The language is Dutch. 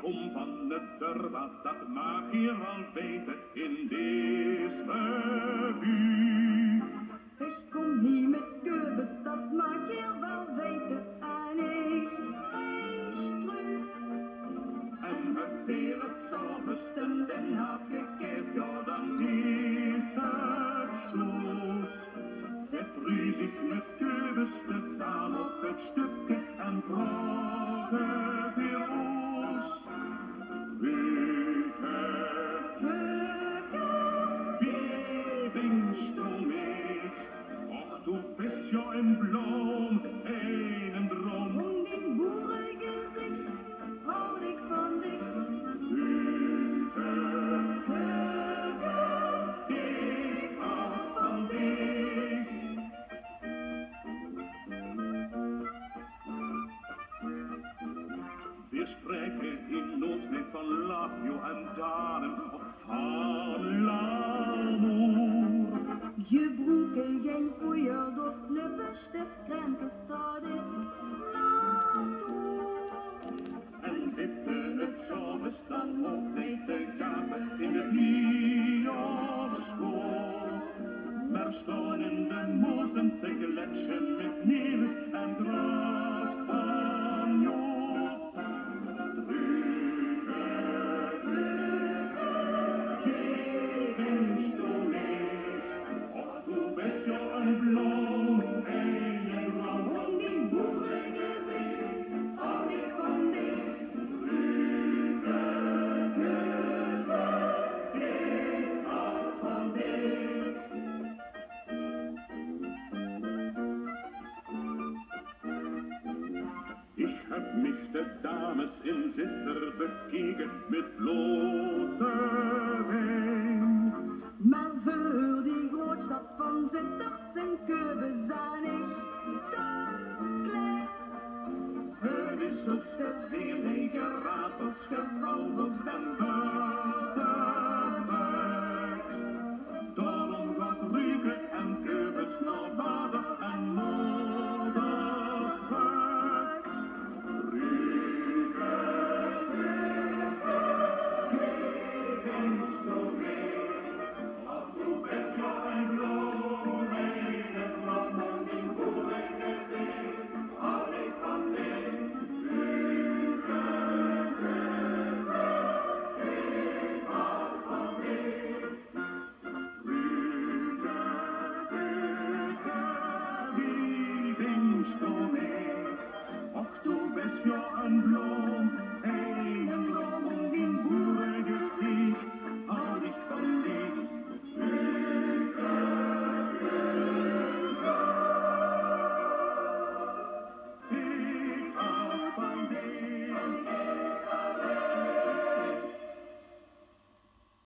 kom van het Durwas, dat mag hier al weten in deze revue. Ich komm hier mit Kürbis, dat mag ihr wel weten. En ich drü. En het weer het zomersten den afgekeerd, ja dan is het sloos. Zet zich met Kürbis de zaal op het stukje en vragen weer ons. Wie wünschst du mich? Ach, du bist ja im Blom, einen Drum. Om die boerengezicht houd ik van dich. Ik houd van dich. Wir sprechen in ons niet van love you en daden of van l'amour. Je broeken geen poeier, dus lippenstift, krempjes, dat is natuur. En zitten het zoals dan ook niet te gapen in de bioscoop. Maar staan in de mozen te gletsen met Niels en Graf van Joop. Wie wünschst du mich? Och, du bist ja ein Blom, ein Traum. Om die boerengezicht houd ik van dich. Ik houd van dich. Ich hab mich de Dames in Zitter bekeken met blote wijn. Maar voor die grootstad van Zittert zijn Kürbis en ich te klein. Het is als geziel en geraad als gewandeld en